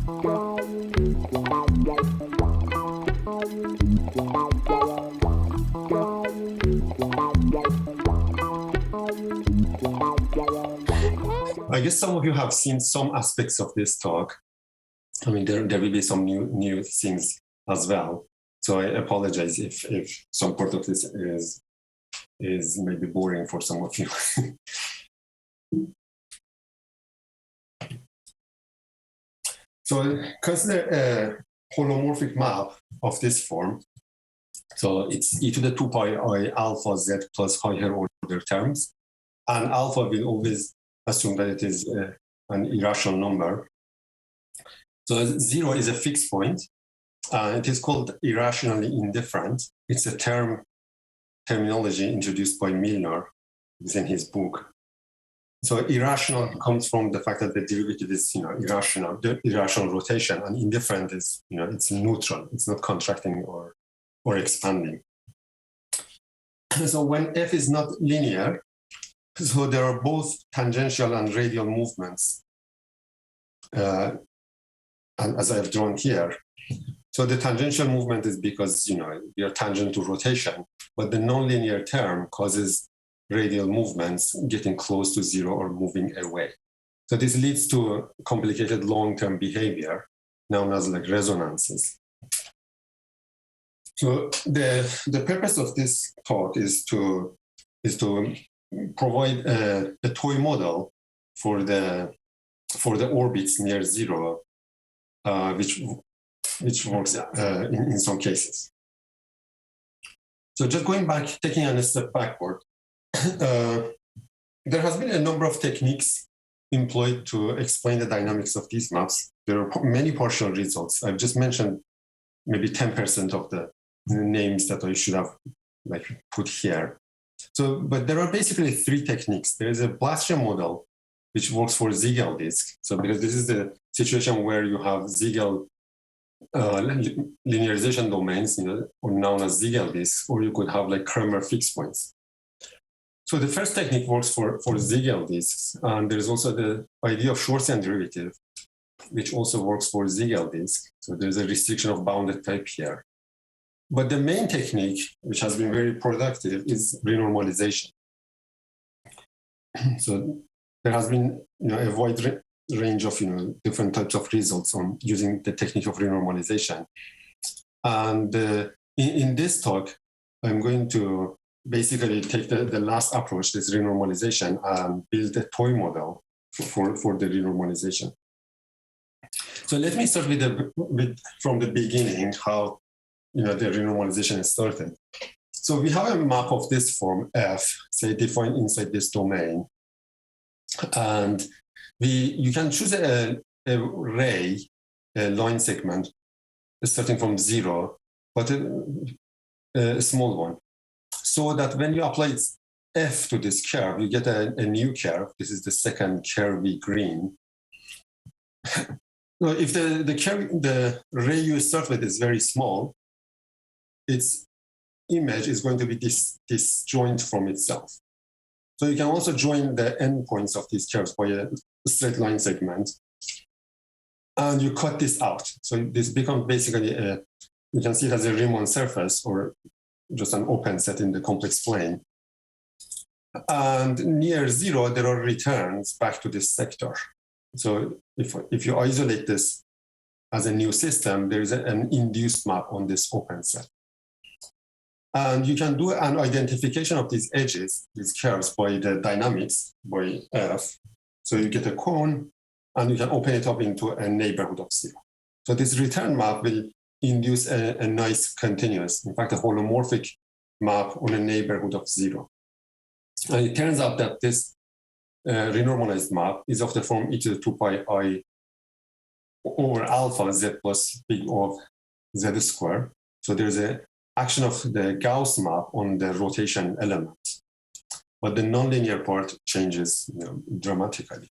I guess some of you have seen some aspects of this talk. I mean, there will be some new things as well. So I apologize if some part of this is maybe boring for some of you. So consider a holomorphic map of this form. So it's e to the 2 pi I alpha z plus higher order terms. And alpha will always assume that it is an irrational number. So 0 is a fixed point. It is called irrationally indifferent. It's a terminology introduced by Milner within his book. So irrational comes from the fact that the derivative is, irrational, the irrational rotation, and indifferent is, it's neutral. It's not contracting or expanding. So when f is not linear, so there are both tangential and radial movements, and as I have drawn here. So the tangential movement is because, we are tangent to rotation, but the nonlinear term causes radial movements getting close to 0 or moving away. So this leads to complicated long-term behavior known as like resonances. So the purpose of this talk is to provide a toy model for the orbits near 0, which works in some cases. So just going back, taking a step backward, there has been a number of techniques employed to explain the dynamics of these maps. There are many partial results. I've just mentioned maybe 10% of the names that I should have put here. So, but there are basically 3 techniques. There is a Blassian model, which works for Siegel disk. So because this is the situation where you have Siegel linearization domains, or known as Siegel disks, or you could have like Kramer fixed points. So the first technique works for Siegel disks, and there's also the idea of Schwarzian derivative, which also works for Siegel disk. So there's a restriction of bounded type here. But the main technique, which has been very productive, is renormalization. So there has been a wide range of different types of results on using the technique of renormalization. And in this talk, I'm going to basically take the last approach, this renormalization, and build a toy model for the renormalization. So let me start with from the beginning, how the renormalization started. So we have a map of this form F, say defined inside this domain, and you can choose a ray, a line segment starting from 0, but a small one, so that when you apply F to this curve, you get a new curve. This is the second curvy green. Now, if the ray you start with is very small, its image is going to be disjoint from itself. So you can also join the endpoints of these curves by a straight line segment, and you cut this out. So this becomes basically you can see it as a Riemann surface or just an open set in the complex plane. And near 0, there are returns back to this sector. So if you isolate this as a new system, there is an induced map on this open set. And you can do an identification of these edges, these curves, by the dynamics, by F. So you get a cone, and you can open it up into a neighborhood of 0. So this return map will induce a nice continuous, in fact, a holomorphic map on a neighborhood of 0. And it turns out that this renormalized map is of the form e to the 2 pi I over alpha z plus big O of z square. So there's a action of the Gauss map on the rotation element, but the nonlinear part changes dramatically.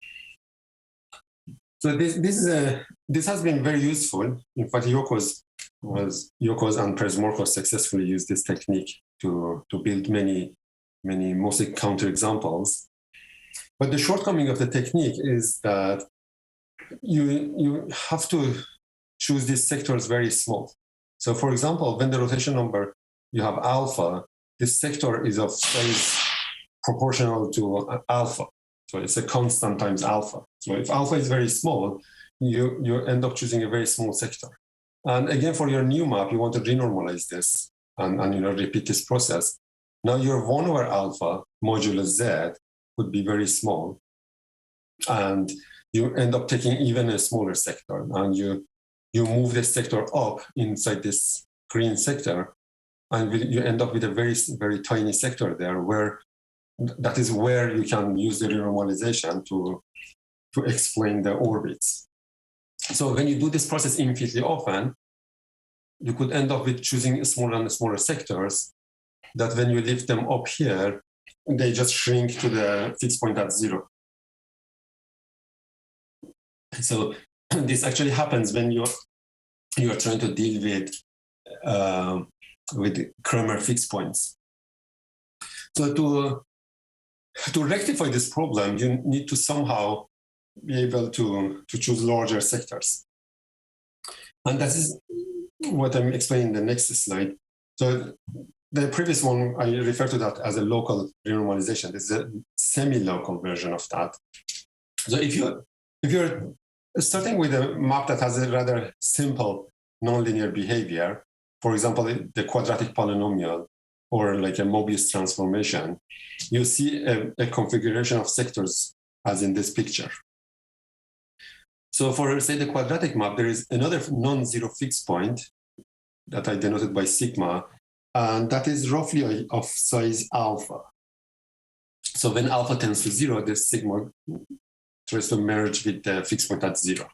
So this has been very useful. In fact, Yokos and Przemorkos successfully used this technique to build many mostly counterexamples. But the shortcoming of the technique is that you have to choose these sectors very small. So for example, when the rotation number, you have alpha, this sector is of size proportional to alpha. So it's a constant times alpha. So if alpha is very small, you end up choosing a very small sector. And again, for your new map, you want to renormalize this and repeat this process. Now your 1 over alpha modulo z would be very small. And you end up taking even a smaller sector. And you move the sector up inside this green sector, and you end up with a very, very tiny sector there, where that is where you can use the renormalization to explain the orbits. So when you do this process infinitely often, you could end up with choosing smaller and smaller sectors that when you lift them up here, they just shrink to the fixed point at 0. So this actually happens when you are trying to deal with Kramer fixed points. So to rectify this problem, you need to somehow be able to choose larger sectors. And that is what I'm explaining in the next slide. So the previous one, I refer to that as a local renormalization. This is a semi-local version of that. So if you're starting with a map that has a rather simple nonlinear behavior, for example, the quadratic polynomial, or like a Mobius transformation, you see a configuration of sectors as in this picture. So for, say, the quadratic map, there is another non-zero fixed point that I denoted by sigma, and that is roughly of size alpha. So when alpha tends to 0, this sigma tries to merge with the fixed point at 0.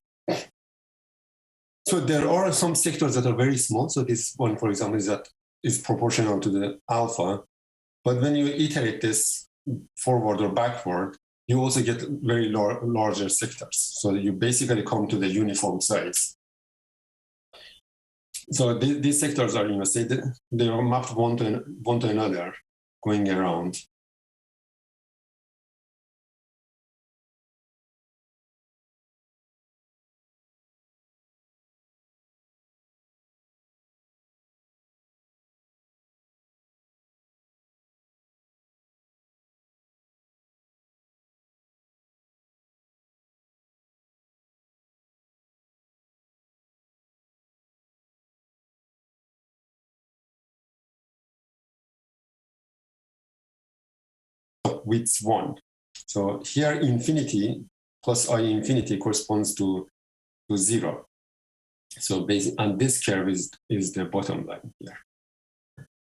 So there are some sectors that are very small. So this one, for example, is proportional to the alpha. But when you iterate this forward or backward, you also get very larger sectors. So you basically come to the uniform size. So these sectors are, say they are mapped one to another, going around. Width 1. So here infinity plus I infinity corresponds to 0. So and this curve is the bottom line here.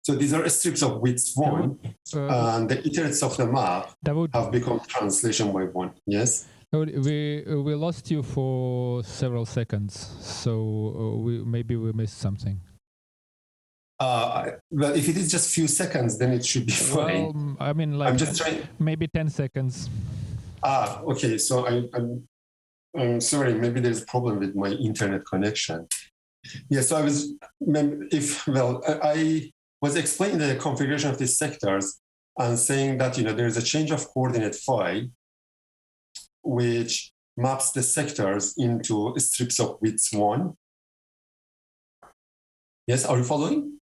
So these are strips of width 1, and the iterates of the map have become translation by 1. Yes? We lost you for several seconds, so maybe we missed something. Well, if it is just few seconds, then it should be fine. Well, I mean, like, I'm just trying. Maybe 10 seconds. Okay. So I'm sorry. Maybe there's a problem with my internet connection. Yeah. So I was explaining the configuration of these sectors and saying that there is a change of coordinate phi, which maps the sectors into strips of width 1. Yes. Are you following?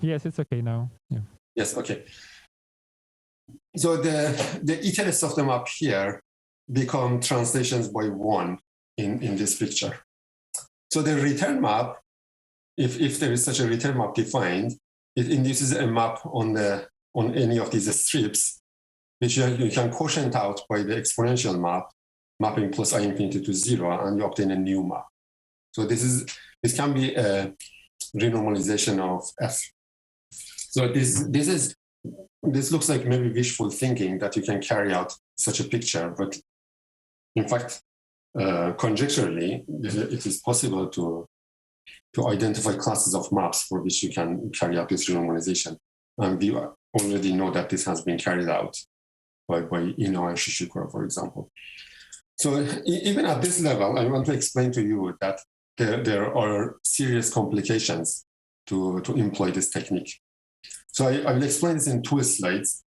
Yes, it's okay now. Yeah. Yes, okay. So the iterates of the map here become translations by 1 in this picture. So the return map, if there is such a return map defined, it induces a map on any of these strips, which you can quotient out by the exponential map, mapping plus I infinity to 0, and you obtain a new map. So this can be a renormalization of F. So this looks like maybe wishful thinking that you can carry out such a picture, but in fact, conjecturally, it is possible to identify classes of maps for which you can carry out this renormalization. And we already know that this has been carried out by Ino and Shishikura, for example. So even at this level, I want to explain to you that there are serious complications to employ this technique. So I will explain this in 2 slides.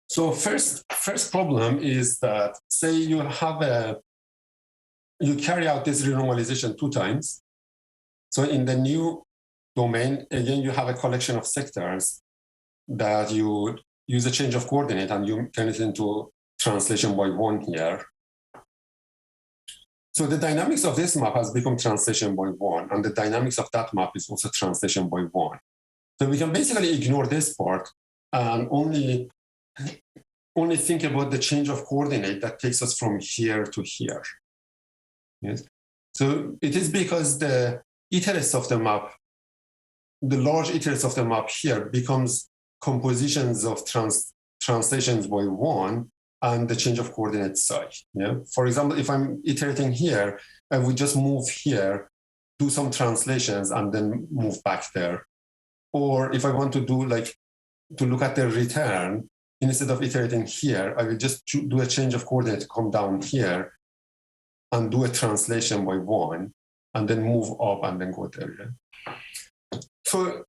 So first problem is that, say you carry out this renormalization 2 times. So in the new domain, again, you have a collection of sectors that you use a change of coordinate and you turn it into translation by 1 here. So the dynamics of this map has become translation by 1, and the dynamics of that map is also translation by 1. So we can basically ignore this part and only think about the change of coordinate that takes us from here to here. Yes. So it is because the iterates of the map, the large iterates of the map here becomes compositions of translations by 1 and the change of coordinate psi. Yeah. For example, if I'm iterating here, I would just move here, do some translations, and then move back there. Or if I want to do to look at the return, instead of iterating here, I will just do a change of coordinate to come down here and do a translation by 1, and then move up and then go there. Yeah? So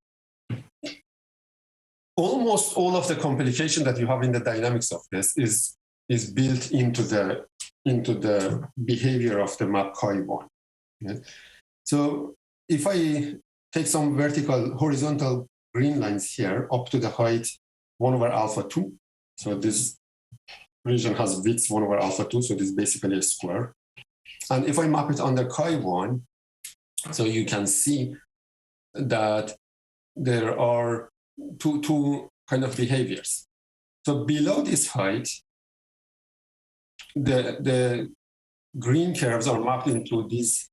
almost all of the complication that you have in the dynamics of this is built into the behavior of the map chi1. Yeah? So if I take some horizontal green lines here up to the height 1 over alpha 2, so this region has width 1 over alpha 2, so this is basically a square. And if I map it under chi1, so you can see that there are two kind of behaviors. So below this height, the green curves are mapped into these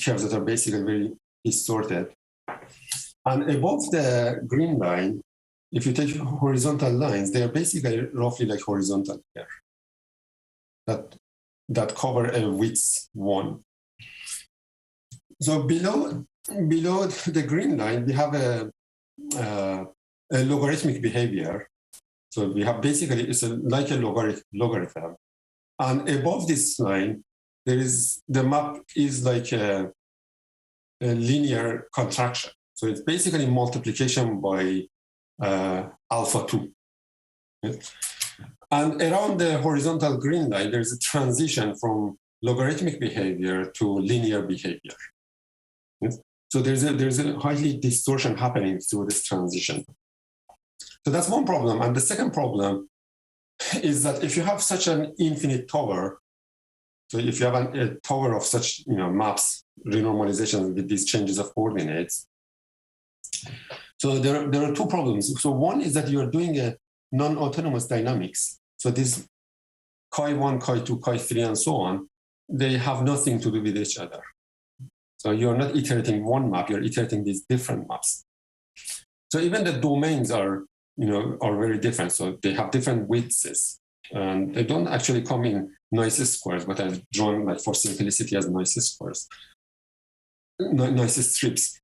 curves that are basically very distorted. And above the green line, if you take horizontal lines, they are basically roughly like horizontal here that cover a width 1. So below the green line, we have a logarithmic behavior. So we have basically, it's like a logarithm. And above this line, the map is like a linear contraction. So it's basically multiplication by alpha 2. Yeah. And around the horizontal green line, there's a transition from logarithmic behavior to linear behavior. Yeah. So there's a highly distortion happening through this transition. So that's one problem. And the second problem is that if you have such an infinite tower, so if you have a tower of such maps, renormalization with these changes of coordinates, so there are 2 problems. So one is that you're doing a non-autonomous dynamics. So these chi1, chi2, chi3, and so on, they have nothing to do with each other. So you're not iterating one map, you're iterating these different maps. So even the domains are very different. So they have different widths, and they don't actually come in nice squares, but I've drawn for simplicity as nice squares, nice strips.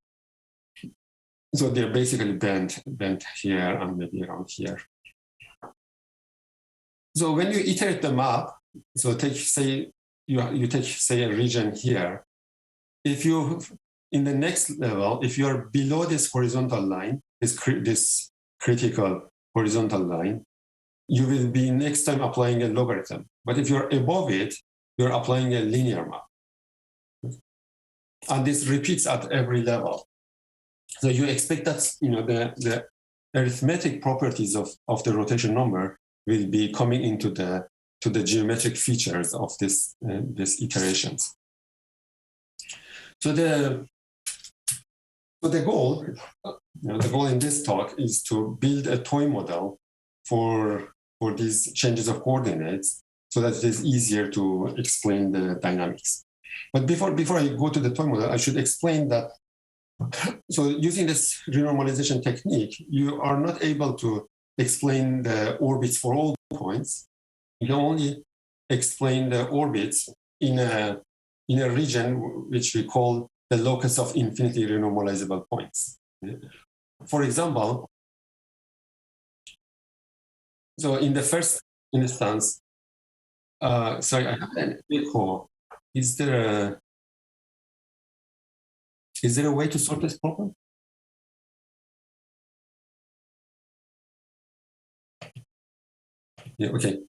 So they're basically bent here and maybe around here. So when you iterate the map, so you take a region here. If you in the next level, if you're below this horizontal line, this critical horizontal line, you will be next time applying a logarithm. But if you're above it, you're applying a linear map. And this repeats at every level. So you expect that the arithmetic properties of the rotation number will be coming into the geometric features of these iterations. So the goal in this talk is to build a toy model for these changes of coordinates, so that it is easier to explain the dynamics. But before I go to the toy model, I should explain that. So using this renormalization technique, you are not able to explain the orbits for all points. You can only explain the orbits in a region which we call the locus of infinitely renormalizable points. For example, so in the first instance, sorry, I have an echo. Is there a way to solve this problem? Yeah, okay.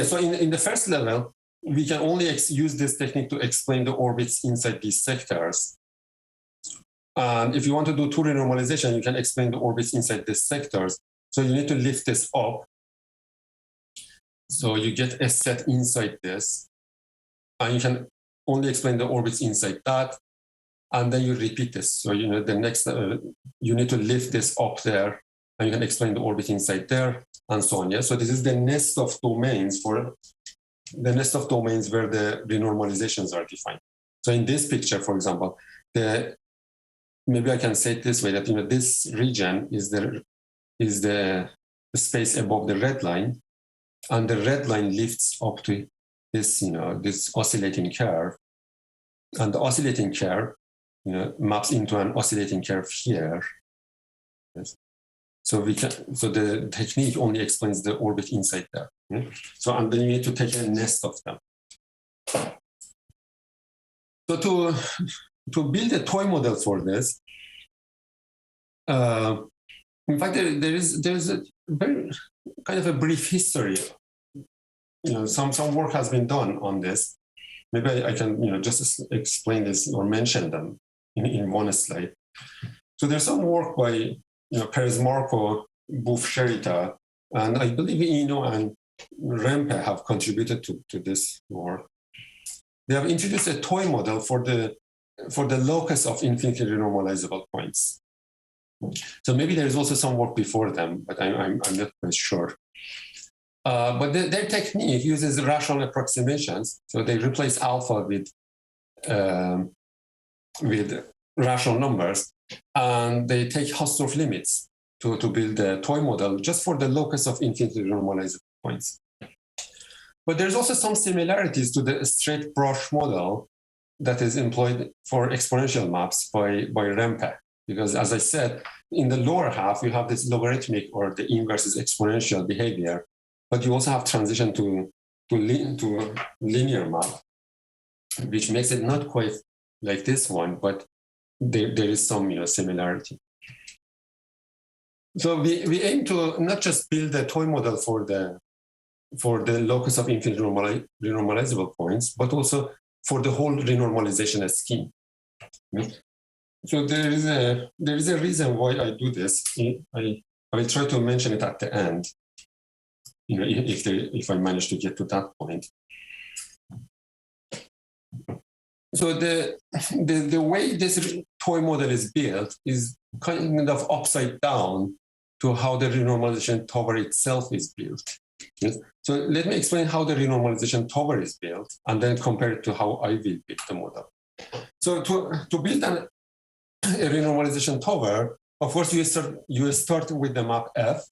So in the first level, we can only use this technique to explain the orbits inside these sectors. And if you want to do two renormalization, you can explain the orbits inside these sectors. So you need to lift this up. So you get a set inside this, and you can only explain the orbits inside that. And then you repeat this. So, the next, you need to lift this up there, and you can explain the orbit inside there, and so on. Yeah. So this is the nest of domains where the renormalizations are defined. So in this picture, for example, maybe I can say it this way, that this region is the space above the red line, and the red line lifts up to this, this oscillating curve, and the oscillating curve, maps into an oscillating curve here. Yes. So the technique only explains the orbit inside there. Yeah? So, and then you need to take a nest of them. So to build a toy model for this, in fact, there's a very kind of a brief history. Some work has been done on this. Maybe I can just explain this or mention them in one slide. So there's some work by Perez Marco, Davoud Cheraghi, and I believe Eno and Rempe have contributed to this work. They have introduced a toy model for the locus of infinitely renormalizable points. So maybe there is also some work before them, but I'm not quite sure. But their technique uses rational approximations. So they replace alpha with rational numbers, and they take Hausdorff limits to build a toy model just for the locus of infinitely renormalizable points. But there's also some similarities to the straight brush model that is employed for exponential maps by Rempe. Because as I said, in the lower half, you have this logarithmic or the inverse is exponential behavior, but you also have transition to linear map, which makes it not quite like this one, but there is some similarity. So we aim to not just build a toy model for the locus of infinite renormalizable points, but also for the whole renormalization scheme. So there is a reason why I do this. I will try to mention it at the end, if I manage to get to that point. So the way this toy model is built is kind of upside down to how the renormalization tower itself is built. Yes? So let me explain how the renormalization tower is built, and then compare it to how I will build the model. So to build a renormalization tower, of course, you start with the map F.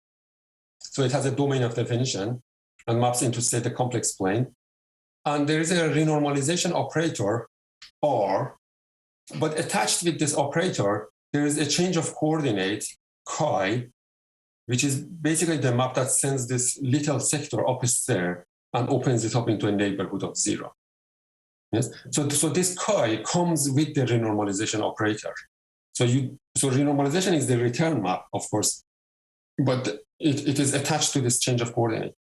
So it has a domain of definition and maps into, say, the complex plane. And there is a renormalization operator, R, but attached with this operator, there is a change of coordinate, chi, which is basically the map that sends this little sector up a stair and opens it up into a neighborhood of 0. Yes? So this chi comes with the renormalization operator. So renormalization is the return map, of course, but it is attached to this change of coordinate.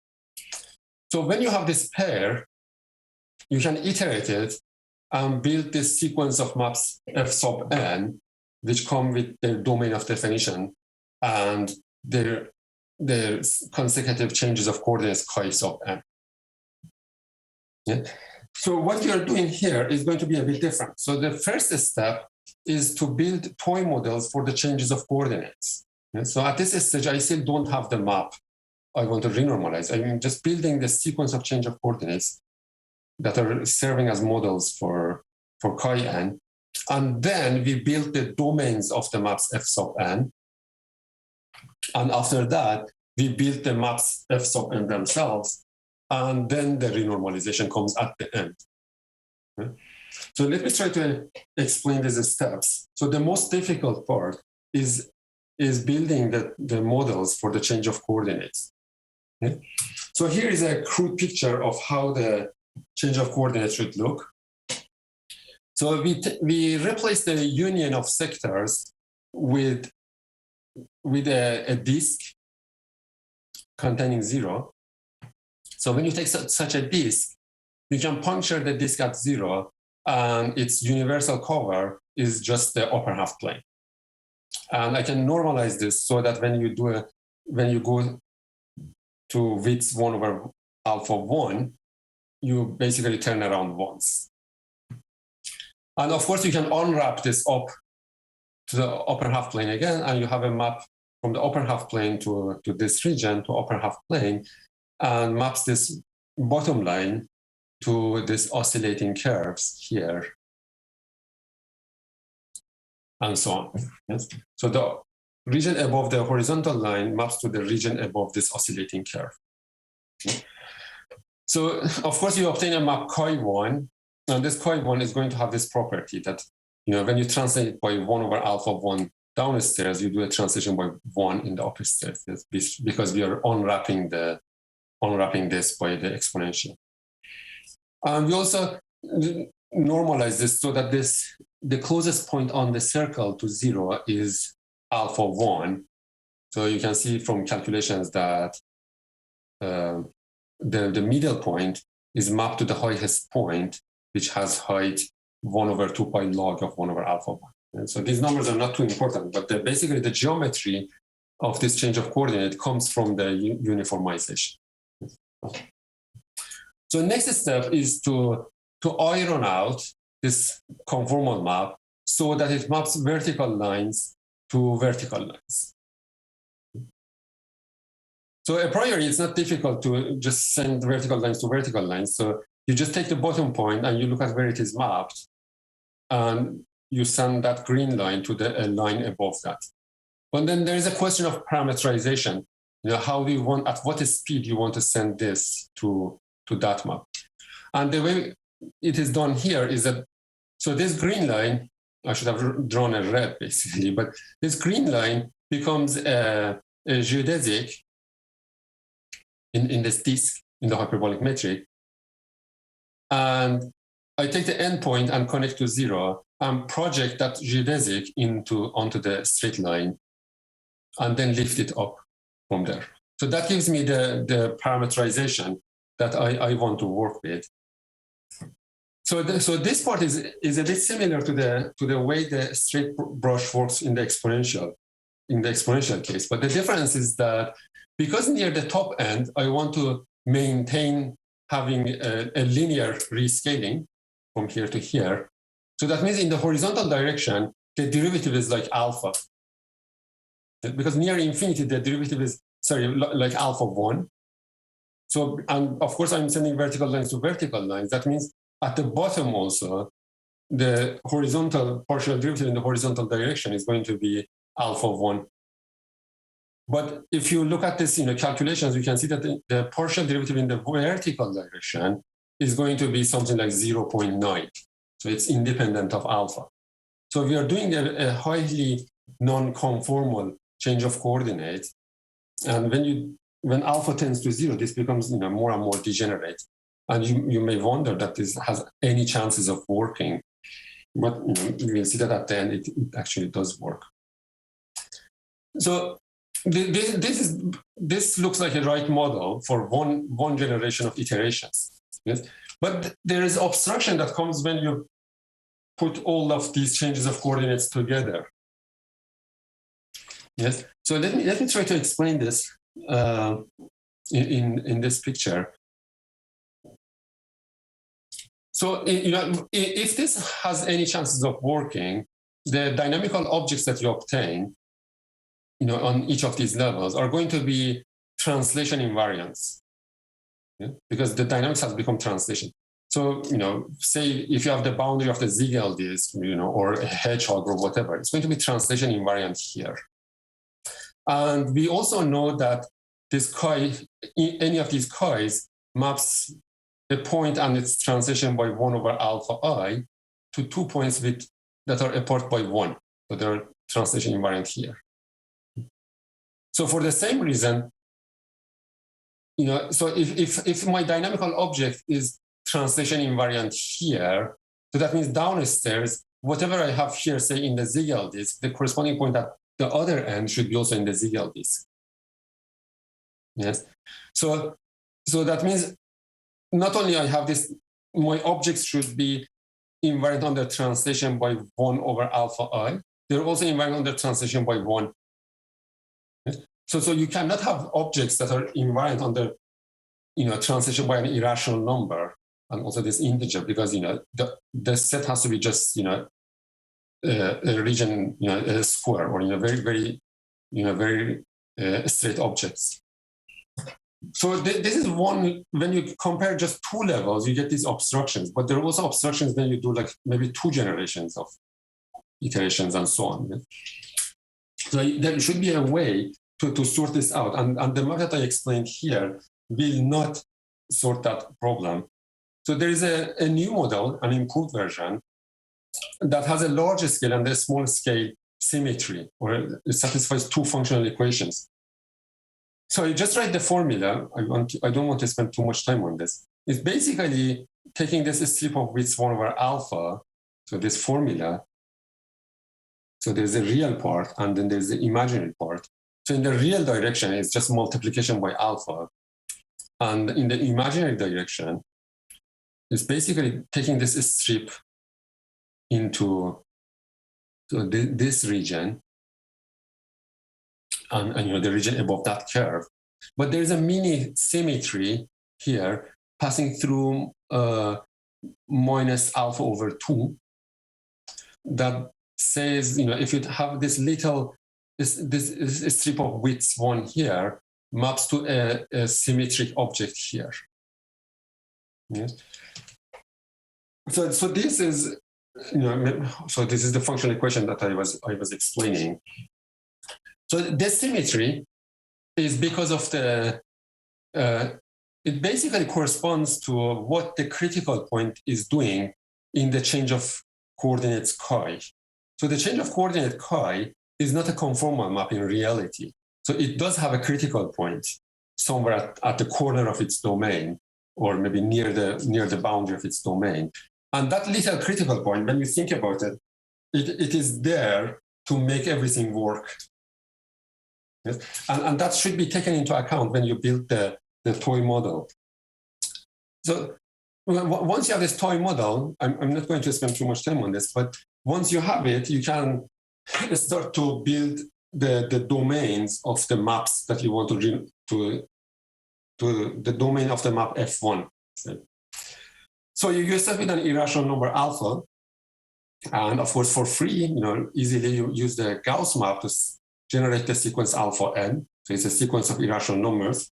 So when you have this pair, you can iterate it and build this sequence of maps F sub n, which come with their domain of definition and their consecutive changes of coordinates chi sub n. Yeah. So what you're doing here is going to be a bit different. So the first step is to build toy models for the changes of coordinates. Yeah. So at this stage, I still don't have the map I want to renormalize. I'm just building the sequence of change of coordinates that are serving as models for chi n. And then we build the domains of the maps F sub n. And after that, we build the maps F sub n themselves. And then the renormalization comes at the end. Okay? So let me try to explain these steps. So the most difficult part is building the models for the change of coordinates. Okay? So here is a crude picture of how the change of coordinates should look. So we replace the union of sectors with a disk. containing 0. So when you take such a disk, you can puncture the disk at 0, and its universal cover is just the upper half plane. And I can normalize this so that when you go to width 1 over alpha 1, you basically turn around once. And of course, you can unwrap this up to the upper half plane again, and you have a map from the upper half plane to this region, to upper half plane, and maps this bottom line to this oscillating curves here, and so on. Yes? So the region above the horizontal line maps to the region above this oscillating curve. So of course, you obtain a map chi1, and this chi1 is going to have this property that, when you translate by 1 over alpha 1 downstairs, you do a translation by 1 in the upstairs, because we are unwrapping this by the exponential. And we also normalize this so that the closest point on the circle to 0 is alpha 1. So you can see from calculations that the middle point is mapped to the highest point, which has height 1 over 2 pi log of 1 over alpha 1. And so these numbers are not too important, but basically the geometry of this change of coordinate comes from the uniformization. So next step is to iron out this conformal map so that it maps vertical lines to vertical lines. So a priori, it's not difficult to just send vertical lines to vertical lines. So you just take the bottom point and you look at where it is mapped, and you send that green line to the line above that. But then there is a question of parameterization. How do you want, at what speed you want to send this to that map. And the way it is done here is that, so this green line, I should have drawn a red basically, but this green line becomes a geodesic in this disk, in the hyperbolic metric. And I take the endpoint and connect to 0 and project that geodesic onto the straight line, and then lift it up from there. So that gives me the parameterization that I want to work with. So this part is a bit similar to the way the straight brush works in the exponential case. But the difference is that because near the top end, I want to maintain having a linear rescaling from here to here. So that means in the horizontal direction, the derivative is like alpha. Because near infinity, the derivative is, like alpha 1. So, and of course, I'm sending vertical lines to vertical lines. That means at the bottom also, the horizontal partial derivative in the horizontal direction is going to be alpha 1. But if you look at this calculations, you can see that the partial derivative in the vertical direction is going to be something like 0.9. So it's independent of alpha. So we are doing a highly non-conformal change of coordinates. And when alpha tends to 0, this becomes more and more degenerate. And you may wonder that this has any chances of working. But you will see that at the end, it actually does work. So this looks like a right model for one generation of iterations. Yes? But there is obstruction that comes when you put all of these changes of coordinates together. Yes. So let me try to explain this in this picture. So if this has any chances of working, the dynamical objects that you obtain, on each of these levels are going to be translation invariants, because the dynamics has become translation. So, say if you have the boundary of the Ziegel disk, or a hedgehog or whatever, it's going to be translation invariant here. And we also know that this chi, any of these chi's maps the point and its translation by 1 over alpha I to 2 points that are apart by 1. So they're translation invariant here. So for the same reason, so if my dynamical object is translation invariant here, so that means downstairs, whatever I have here, say in the Ziegel disk, the corresponding point at the other end should be also in the Ziegel disk. Yes. So that means not only I have this, my objects should be invariant under translation by 1 over alpha I. They're also invariant under translation by 1. Yes? So you cannot have objects that are invariant under, translation by an irrational number and also this integer, because the set has to be just a region, a square, or very very straight objects. So this is one, when you compare just 2 levels, you get these obstructions, but there are also obstructions when you do like maybe 2 generations of iterations and so on. So there should be a way to sort this out. And the map that I explained here will not sort that problem. So there is a new model, an improved version, that has a large scale and a small scale symmetry, or it satisfies 2 functional equations. So you just write the formula. I don't want to spend too much time on this. It's basically taking this strip of width 1 over alpha, so this formula. So there's a real part, and then there's the imaginary part. So in the real direction, it's just multiplication by alpha. And in the imaginary direction, it's basically taking this strip into this region, and the region above that curve. But there's a mini symmetry here passing through minus alpha over 2 that says, if you have this little, this strip of width 1 here maps to a symmetric object here. Yes. So this is, so this is the functional equation that I was explaining. So this symmetry is because of it basically corresponds to what the critical point is doing in the change of coordinates chi. So the change of coordinate chi is not a conformal map in reality. So it does have a critical point somewhere at the corner of its domain, or maybe near the boundary of its domain. And that little critical point, when you think about it, it is there to make everything work. Yes? And that should be taken into account when you build the toy model. So once you have this toy model, I'm not going to spend too much time on this, but once you have it, you can start to build the domains of the maps that you want to the domain of the map F1. So you start with an irrational number alpha, and of course for free, easily you use the Gauss map to generate the sequence alpha n. So it's a sequence of irrational numbers.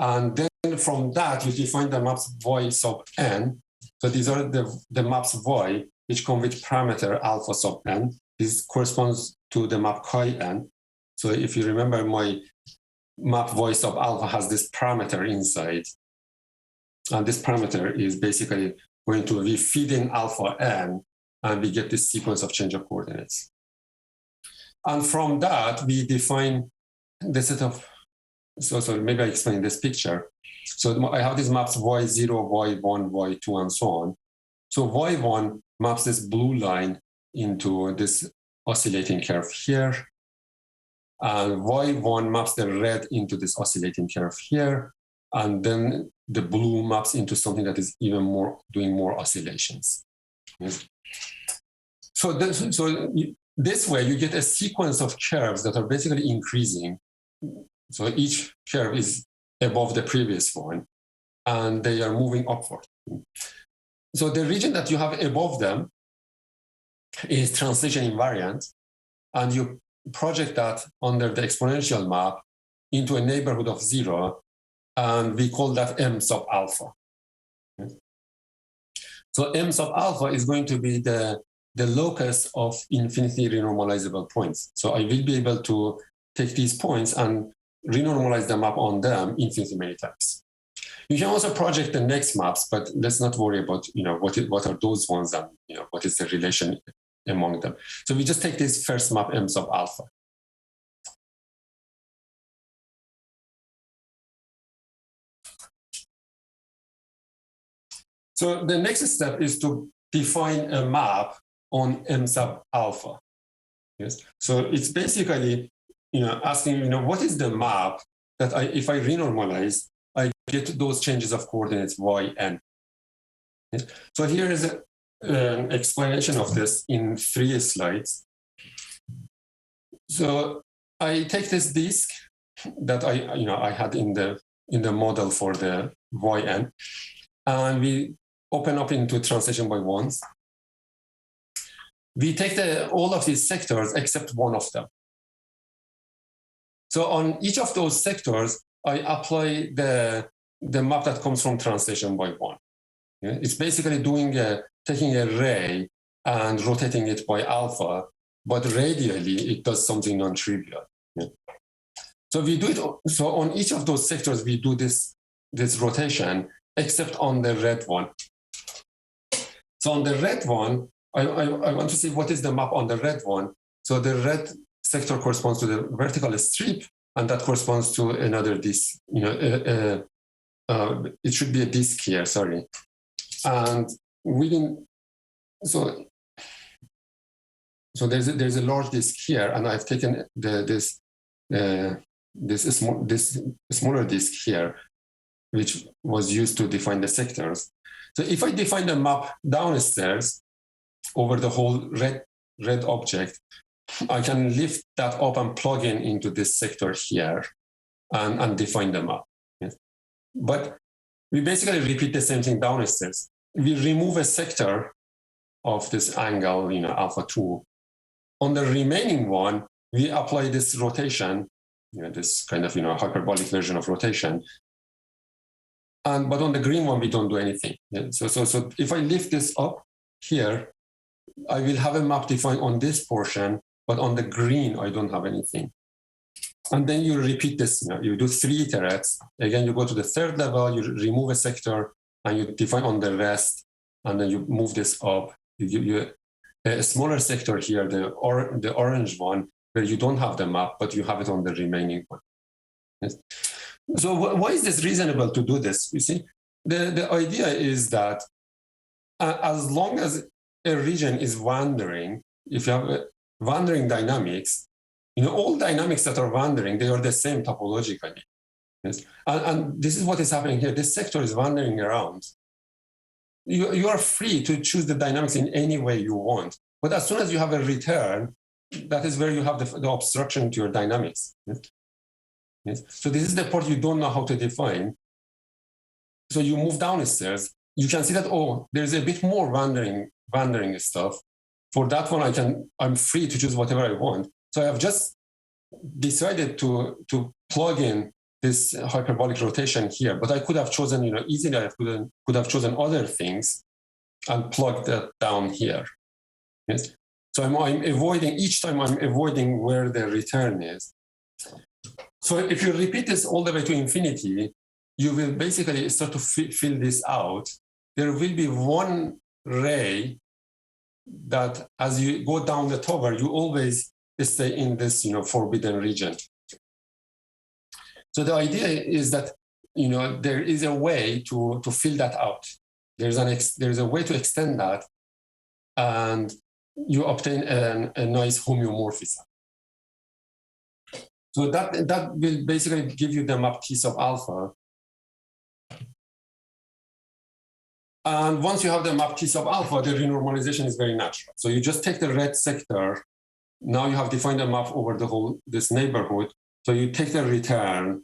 And then from that, you define the maps y sub n. So these are the maps y, which come with parameter alpha sub n. This corresponds to the map chi n. So if you remember, my map y sub alpha has this parameter inside. And this parameter is basically going to be feed in alpha n, and we get this sequence of change of coordinates. And from that, we define the set of, so maybe I explain this picture. So I have these maps y0, y1, y2, and so on. So y1 maps this blue line into this oscillating curve here. And y1 maps the red into this oscillating curve here. And then the blue maps into something that is even more, doing more oscillations. Yes. So this way, you get a sequence of curves that are basically increasing. So each curve is above the previous one, and they are moving upward. So the region that you have above them is translation invariant, and you project that under the exponential map into a neighborhood of 0, and we call that m sub alpha. So m sub alpha is going to be the locus of infinitely renormalizable points. So I will be able to take these points and renormalize the map on them infinitely many times. You can also project the next maps, but let's not worry about what are those ones and what is the relation among them. So we just take this first map m sub alpha. So the next step is to define a map on m sub alpha. Yes. So it's basically asking what is the map that if I renormalize, I get those changes of coordinates y, n. So here is an explanation of this in 3 slides. So I take this disk that I had in the model for the yn, and we open up into translation by ones. We take all of these sectors except one of them. So on each of those sectors, I apply the map that comes from translation by one. Yeah? It's basically taking a ray and rotating it by alpha, but radially it does something non-trivial. Yeah? So we do it. So on each of those sectors, we do this rotation, except on the red one. So on the red one, I want to see what is the map on the red one. So the red sector corresponds to the vertical strip, and that corresponds to another disk. It should be a disk here. Sorry, and so there's a large disk here, and I've taken this smaller disk here, which was used to define the sectors. So if I define the map downstairs over the whole red object, I can lift that up and plug into this sector here and define the map. Yes. But we basically repeat the same thing downstairs. We remove a sector of this angle, alpha 2. On the remaining one, we apply this rotation, this kind of hyperbolic version of rotation. But on the green one, we don't do anything. Yeah. So if I lift this up here, I will have a map defined on this portion, but on the green, I don't have anything. And then you repeat this. You do 3 iterates. Again, you go to the 3rd level, you remove a sector, and you define on the rest, and then you move this up. You a smaller sector here, the orange one, where you don't have the map, but you have it on the remaining one. Yes. So why is this reasonable to do this? You see, the idea is that as long as a region is wandering, if you have wandering dynamics, all dynamics that are wandering, they are the same topologically. Yes? And this is what is happening here. This sector is wandering around. You are free to choose the dynamics in any way you want. But as soon as you have a return, that is where you have the obstruction to your dynamics. Yes? Yes? So this is the part you don't know how to define. So you move downstairs. You can see that, there's a bit more wandering stuff. For that one, I'm free to choose whatever I want. So I have just decided to plug in this hyperbolic rotation here, but I could have chosen, easily I could have chosen other things and plugged that down here. Yes. So I'm avoiding, each time I'm avoiding where the return is. So if you repeat this all the way to infinity, you will basically start to fill this out. There will be one ray that as you go down the tower, you always stay in this, forbidden region. So the idea is that, there is a way to fill that out. There's a way to extend that, and you obtain a nice homeomorphism. So that will basically give you the map piece of alpha. And once you have the map piece of alpha, the renormalization is very natural. So you just take the red sector. Now you have defined a map over this neighborhood. So you take the return,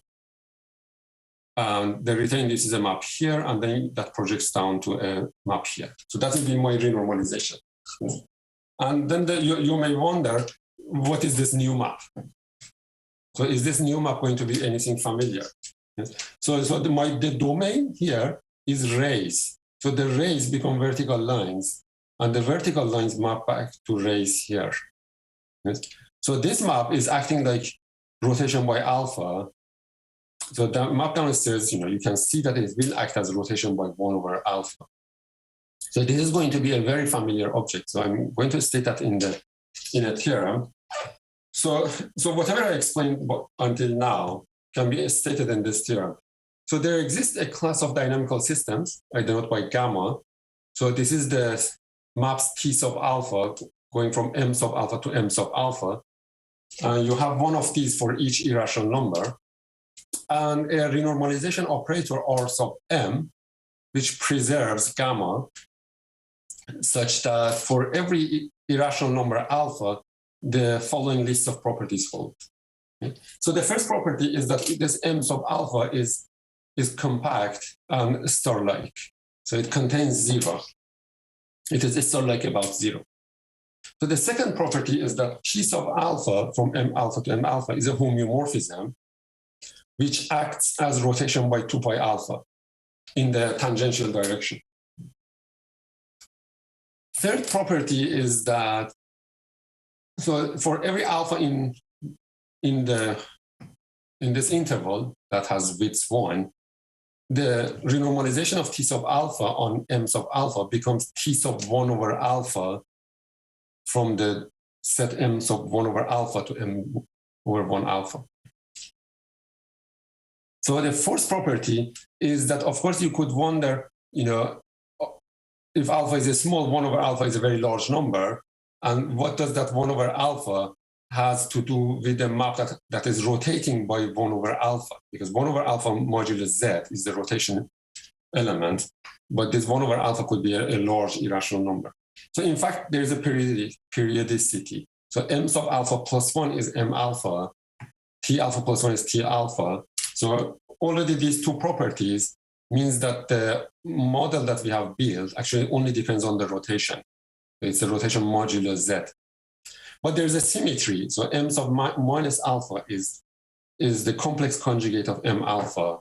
and the return, this is a map here, and then that projects down to a map here. So that will be my renormalization. And then you may wonder, what is this new map? So is this new map going to be anything familiar? Yes. So the domain here is rays. So the rays become vertical lines, and the vertical lines map back to rays here. Yes. So this map is acting like rotation by alpha. So the map downstairs, you can see that it will act as rotation by 1 over alpha. So this is going to be a very familiar object. So I'm going to state that in a theorem. So whatever I explained until now can be stated in this theorem. So there exists a class of dynamical systems, I denote by gamma. So this is the maps T sub alpha going from M sub alpha to M sub alpha. And you have one of these for each irrational number. and a renormalization operator R sub m, which preserves gamma, such that for every irrational number alpha, the following list of properties hold. Okay? So the first property is that this m sub alpha is compact and star-like. So it contains zero. It is star-like about zero. So the second property is that T sub alpha from m alpha to m alpha is a homeomorphism, which acts as rotation by 2 pi alpha in the tangential direction. Third property is that, so for every alpha in this interval that has width 1, the renormalization of T sub alpha on m sub alpha becomes T sub 1 over alpha from the set m sub 1 over alpha to m over 1 alpha. So the fourth property is that, of course, you could wonder, if alpha is a small, 1 over alpha is a very large number, and what does that 1 over alpha has to do with the map that is rotating by 1 over alpha? Because 1 over alpha modulus z is the rotation element, but this 1 over alpha could be a large irrational number. So in fact, there is a periodicity. So m sub alpha plus 1 is m alpha, T alpha plus 1 is T alpha. So already these two properties means that the model that we have built actually only depends on the rotation. It's a rotation modulus z. But there's a symmetry. So m sub minus alpha is the complex conjugate of m alpha,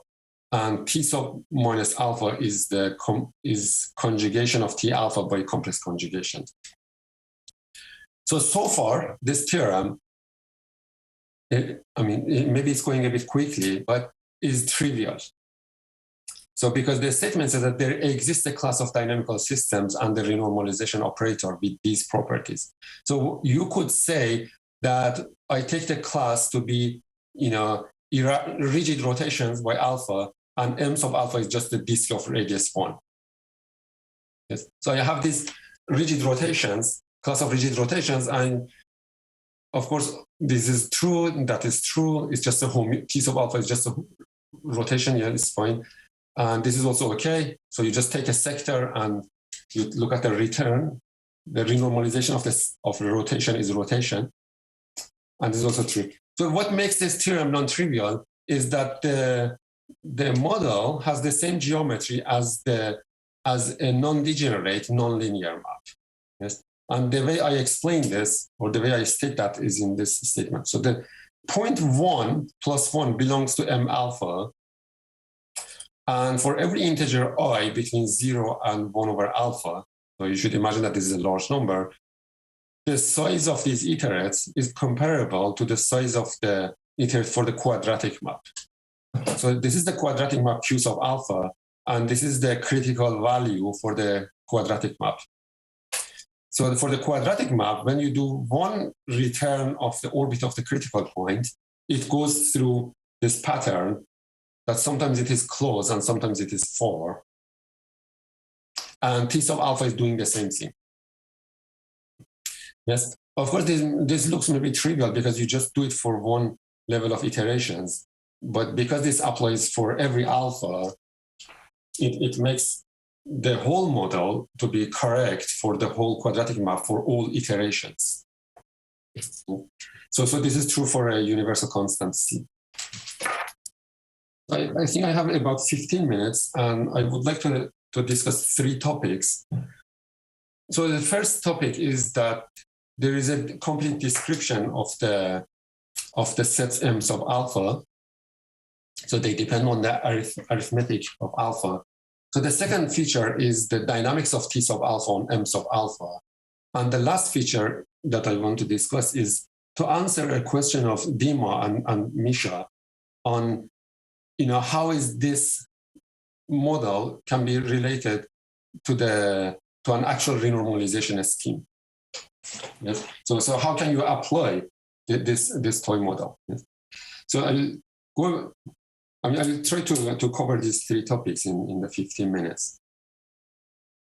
and T sub minus alpha is the conjugation of T alpha by complex conjugation. So far, this theorem, maybe it's going a bit quickly, but is trivial. So because the statement says that there exists a class of dynamical systems and the renormalization operator with these properties. So you could say that I take the class to be, rigid rotations by alpha, and m sub alpha is just the disk of radius 1. Yes. So I have these rigid rotations, class of rigid rotations, and of course, this is true, that is true. It's just a T sub alpha is just a rotation, yeah, it's fine. And this is also okay. So you just take a sector and you look at the return. The renormalization of the rotation is rotation. And this is also true. So what makes this theorem non-trivial is that the model has the same geometry as a non-degenerate, non-linear map. Yes. And the way I explain this, or the way I state that, is in this statement. So the point 1 plus 1 belongs to m alpha. And for every integer I between 0 and 1 over alpha, so you should imagine that this is a large number, the size of these iterates is comparable to the size of the iterate for the quadratic map. So this is the quadratic map Q sub alpha, and this is the critical value for the quadratic map. So for the quadratic map, when you do one return of the orbit of the critical point, it goes through this pattern that sometimes it is close and sometimes it is far. And T sub alpha is doing the same thing. Yes, of course, this looks maybe trivial because you just do it for one level of iterations. But because this applies for every alpha, it makes the whole model to be correct for the whole quadratic map for all iterations. So this is true for a universal constant C. I think I have about 15 minutes, and I would like to discuss 3 topics. So the first topic is that there is a complete description of the sets M sub alpha. So they depend on the arithmetic of alpha. So the second feature is the dynamics of T sub alpha on M sub alpha. And the last feature that I want to discuss is to answer a question of Dima and Misha on how is this model can be related to an actual renormalization scheme. Yes. So how can you apply this toy model? Yes. So I'll try to cover these 3 topics in the 15 minutes.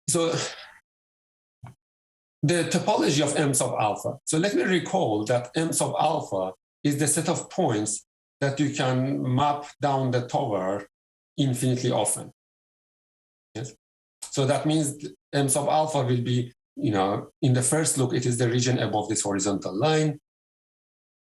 So the topology of M sub alpha. So let me recall that M sub alpha is the set of points that you can map down the tower infinitely often. Yes. So that means m sub alpha will be, in the first look, it is the region above this horizontal line.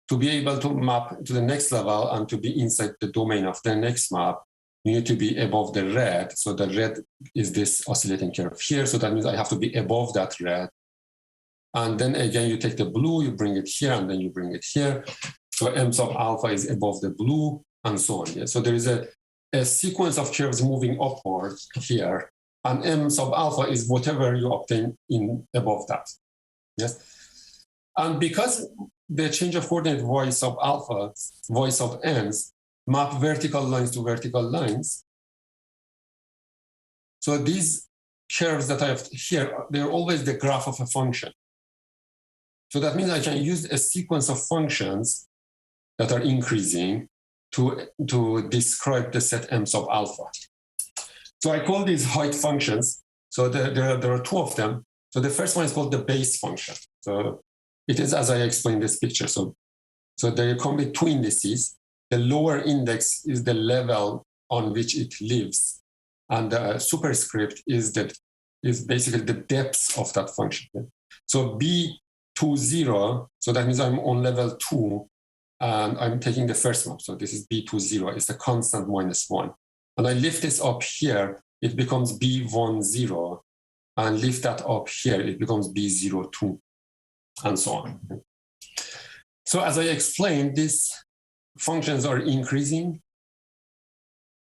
To be able to map to the next level and to be inside the domain of the next map, you need to be above the red. So the red is this oscillating curve here. So that means I have to be above that red. And then again, you take the blue, you bring it here, and then you bring it here. So m sub alpha is above the blue, and so on. Yeah? So there is a sequence of curves moving upward here. And m sub alpha is whatever you obtain in above that. Yes. And because the change of coordinate y sub alpha, y sub n's, map vertical lines to vertical lines. So these curves that I have here, they're always the graph of a function. So that means I can use a sequence of functions that are increasing to describe the set m sub alpha. So I call these height functions. So there are two of them. So the first one is called the base function. So it is as I explained this picture. So they come with two indices. The lower index is the level on which it lives, and the superscript is basically the depth of that function. So B20, so that means I'm on level 2, and I'm taking the first map. So this is B20, it's a constant -1. And I lift this up here, it becomes B10, and lift that up here, it becomes B02, and so on. So as I explained, these functions are increasing.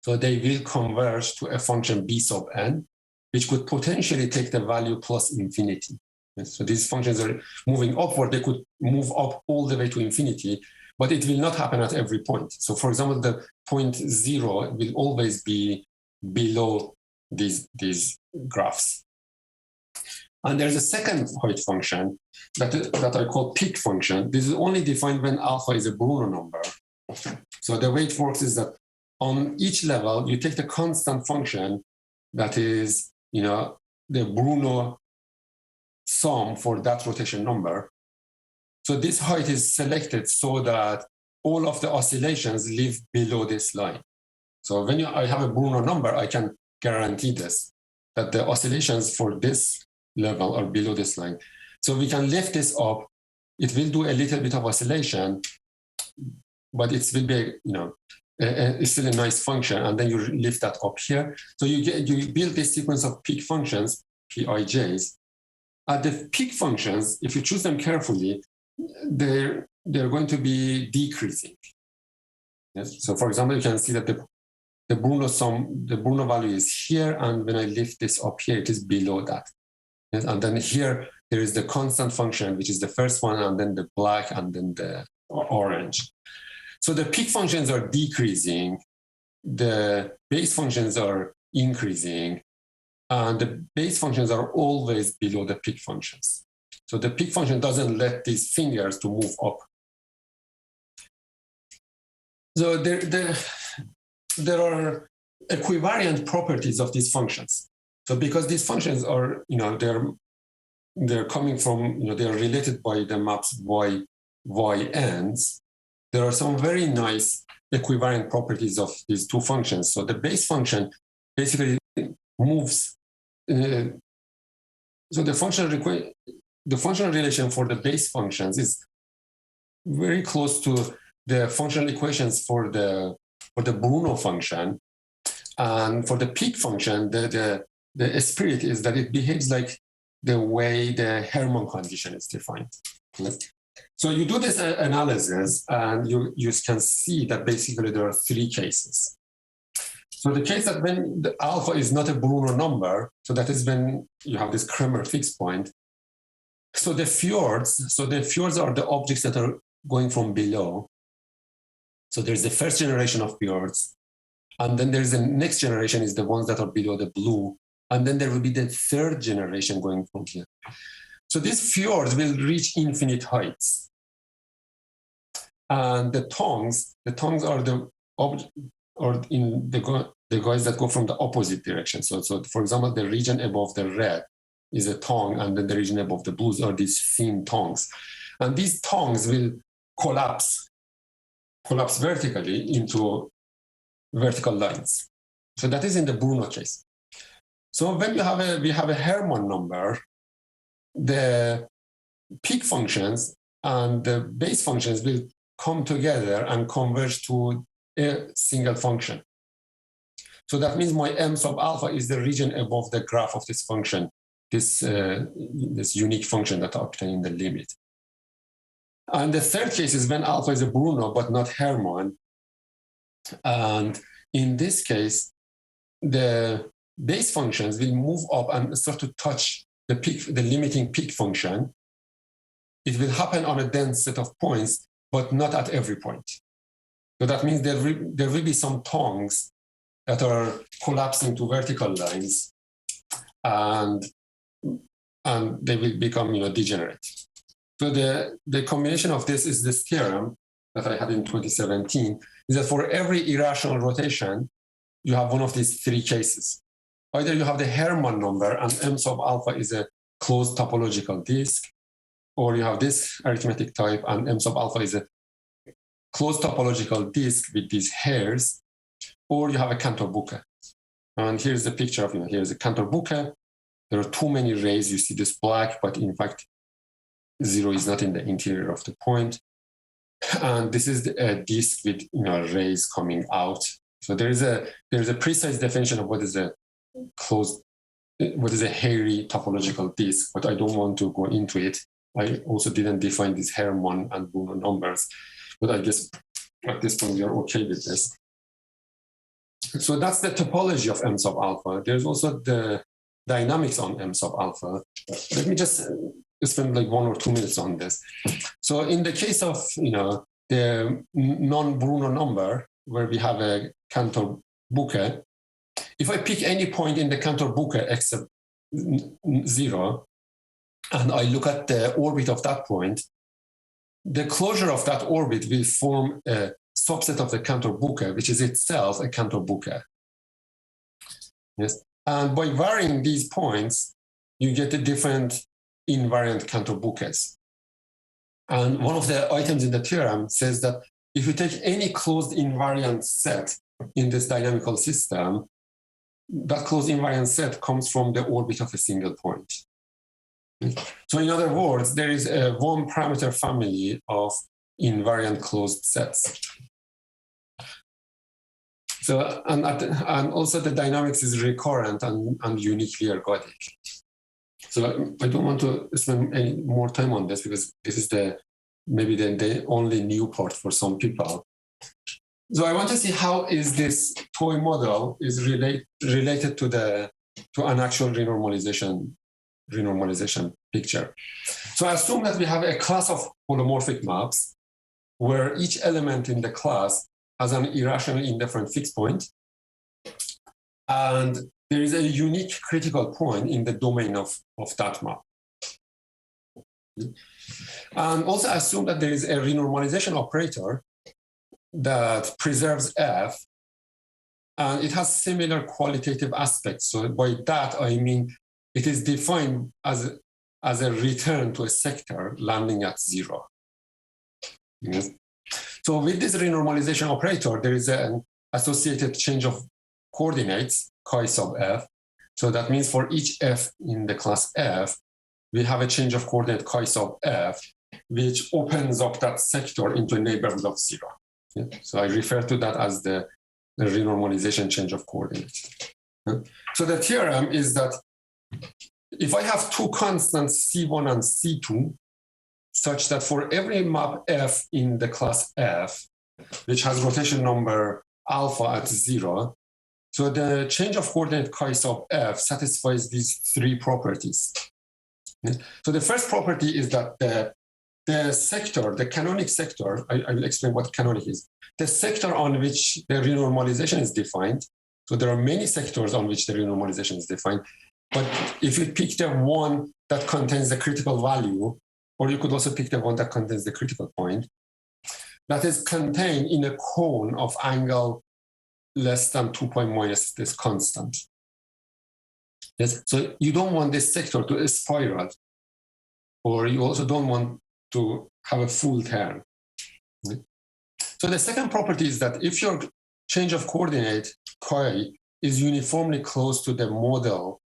So they will converge to a function b sub n, which could potentially take the value plus infinity. So these functions are moving upward. They could move up all the way to infinity, but it will not happen at every point. So for example, the point 0 will always be below these graphs. And there's a second height function that I call peak function. This is only defined when alpha is a Bruno number. So the way it works is that on each level, you take the constant function that is, the Bruno sum for that rotation number. So this height is selected so that all of the oscillations live below this line. So when I have a Bruno number, I can guarantee this, that the oscillations for this level are below this line. So we can lift this up. It will do a little bit of oscillation, but it will be, it's still a nice function. And then you lift that up here. So you build this sequence of peak functions, Pijs. At the peak functions, if you choose them carefully, they're going to be decreasing. Yes. So for example, you can see that the Bruno sum, the Bruno value is here, and when I lift this up here, it is below that. Yes. And then here there is the constant function, which is the first one, and then the black, and then the orange. So the peak functions are decreasing, the base functions are increasing, and the base functions are always below the peak functions. So the peak function doesn't let these fingers to move up. So there are equivariant properties of these functions. So because these functions are, they're coming from, they're related by the maps y-n's, there are some very nice equivariant properties of these two functions. So the base function basically moves. So the functional relation for the base functions is very close to the functional equations for the Bruno function. And for the peak function, the spirit is that it behaves like the way the Hermann condition is defined. So you do this analysis, and you can see that basically there are three cases. So the case that when the alpha is not a Bruno number, so that is when you have this Kremer fixed point. So the fjords are the objects that are going from below. So there's the first generation of fjords, and then there's the next generation is the ones that are below the blue, and then there will be the third generation going from here. So these fjords will reach infinite heights. And the tongues are the guys that go from the opposite direction. So for example, the region above the red is a tongue, and then the region above the blues are these thin tongues. And these tongues will collapse collapse vertically into vertical lines. So that is in the Bruno case. So when we have a Hermann number, the peak functions and the base functions will come together and converge to a single function. So that means my m sub alpha is the region above the graph of this function, this unique function that I obtain in the limit. And the third case is when alpha is a Bruno but not Hermann. And in this case, the base functions will move up and start to touch the limiting peak function. It will happen on a dense set of points, but not at every point. So that means there will be some tongues that are collapsing to vertical lines, and they will become degenerate. So the combination of this is this theorem that I had in 2017, is that for every irrational rotation, you have one of these three cases. Either you have the Hermann number and m sub alpha is a closed topological disk, or you have this arithmetic type and m sub alpha is a closed topological disk with these hairs, or you have a Cantor bouquet. And here's the picture of, here's a Cantor bouquet. There are too many rays. You see this black, but in fact, 0 is not in the interior of the point. And this is a disk with rays coming out. So there's a precise definition of what is a hairy topological disk, but I don't want to go into it. I also didn't define these Hermann and Bruno numbers, but I guess at this point we are okay with this. So that's the topology of m sub alpha. There's also the dynamics on m sub alpha. Let me just spend like 1 or 2 minutes on this. So in the case of the non-Bruno number, where we have a Cantor bouquet, if I pick any point in the Cantor bouquet except 0, and I look at the orbit of that point, the closure of that orbit will form a subset of the Cantor bouquet, which is itself a Cantor bouquet. Yes, and by varying these points, you get a different invariant Cantor bouquets. And one of the items in the theorem says that if you take any closed invariant set in this dynamical system, that closed invariant set comes from the orbit of a single point. So in other words, there is a one parameter family of invariant closed sets. So, and also the dynamics is recurrent and uniquely ergodic. So I don't want to spend any more time on this because this is maybe the only new part for some people. So I want to see how is this toy model is related to an actual renormalization picture. So I assume that we have a class of holomorphic maps where each element in the class has an irrationally indifferent fixed point, and there is a unique critical point in the domain of that map. And also assume that there is a renormalization operator that preserves F, and it has similar qualitative aspects. So by that, I mean, it is defined as a return to a sector landing at 0. Yes. So with this renormalization operator, there is an associated change of coordinates, chi sub F. So that means for each F in the class F, we have a change of coordinate chi sub F, which opens up that sector into a neighborhood of 0. Yeah? So I refer to that as the renormalization change of coordinates. Yeah? So the theorem is that if I have two constants C1 and C2, such that for every map F in the class F, which has rotation number alpha at 0, so the change of coordinate chi sub F satisfies these three properties. So the first property is that the sector, the canonic sector, I will explain what canonic is. The sector on which the renormalization is defined, so there are many sectors on which the renormalization is defined, but if you pick the one that contains the critical value, or you could also pick the one that contains the critical point, that is contained in a cone of angle less than 2 pi minus this constant. Yes, so you don't want this sector to spiral, or you also don't want to have a full turn. So the second property is that if your change of coordinate chi is uniformly close to the model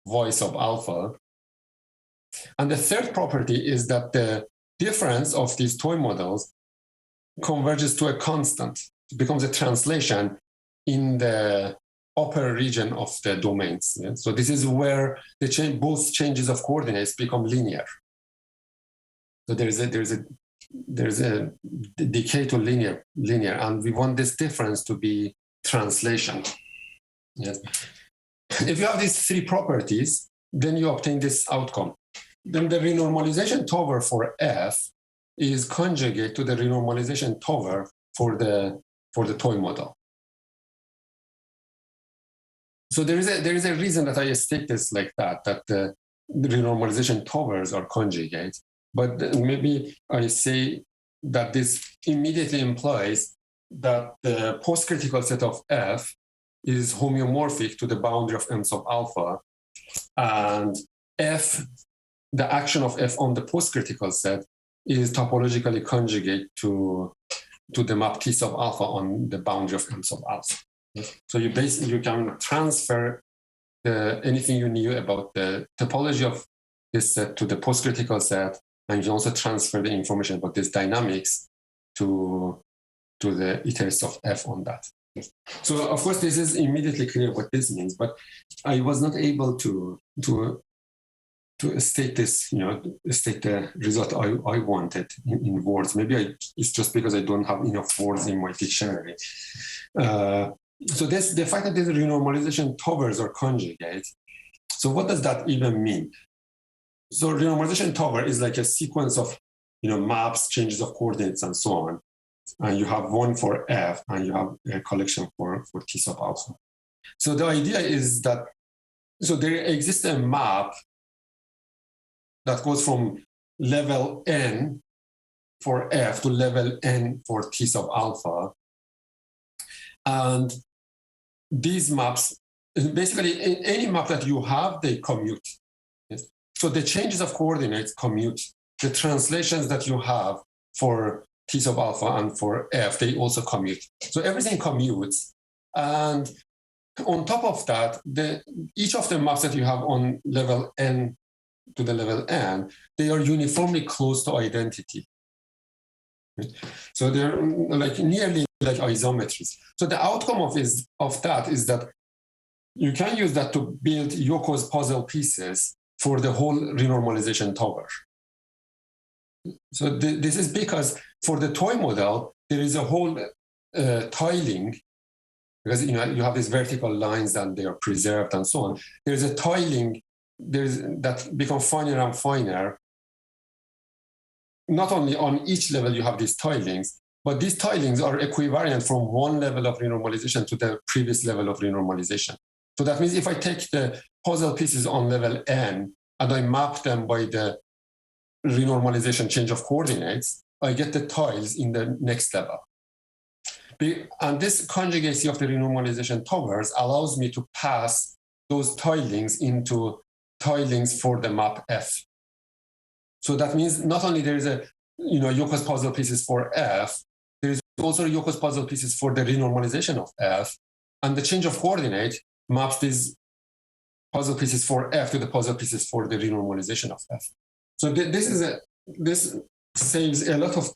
voice of alpha, and the third property is that the difference of these toy models converges to a constant. It becomes a translation in the upper region of the domains. Yeah? So this is where the both changes of coordinates become linear. So there's a decay to linear, and we want this difference to be translation. Yes. If you have these three properties, then you obtain this outcome. Then the renormalization tower for F is conjugate to the renormalization tower for the toy model. So there is a reason that I state this like that the renormalization towers are conjugate, but maybe I say that this immediately implies that the post-critical set of F is homeomorphic to the boundary of M sub alpha, and F, the action of F on the post-critical set, is topologically conjugate to the map T sub alpha on the boundary of M sub alpha. So you can transfer anything you knew about the topology of this set to the post-critical set, and you can also transfer the information about this dynamics to the iterates of F on that. So of course this is immediately clear what this means, but I was not able to state this, state the result I wanted in words. Maybe it's just because I don't have enough words in my dictionary. So the fact that these renormalization towers are conjugate. So what does that even mean? So renormalization tower is like a sequence of maps, changes of coordinates, and so on. And you have one for F, and you have a collection for T sub alpha. So the idea is that there exists a map that goes from level n for F to level n for T sub alpha. And these maps, basically any map that you have, they commute. Yes? So the changes of coordinates commute. The translations that you have for T sub alpha and for F, they also commute. So everything commutes. And on top of that, each of the maps that you have on level n to the level n, they are uniformly close to identity. So they're nearly like isometries. So the outcome of that is that you can use that to build Yoko's puzzle pieces for the whole renormalization tower. So this is because for the toy model, there is a whole tiling, because you have these vertical lines and they are preserved and so on. There's a tiling that become finer and finer. Not only on each level you have these tilings, but these tilings are equivariant from one level of renormalization to the previous level of renormalization. So that means if I take the puzzle pieces on level n and I map them by the renormalization change of coordinates, I get the tiles in the next level. And this conjugacy of the renormalization towers allows me to pass those tilings into tilings for the map F. So that means not only there is a Yoko's puzzle pieces for F, there is also Yoko's puzzle pieces for the renormalization of F, and the change of coordinate maps these puzzle pieces for F to the puzzle pieces for the renormalization of F. So this saves a lot of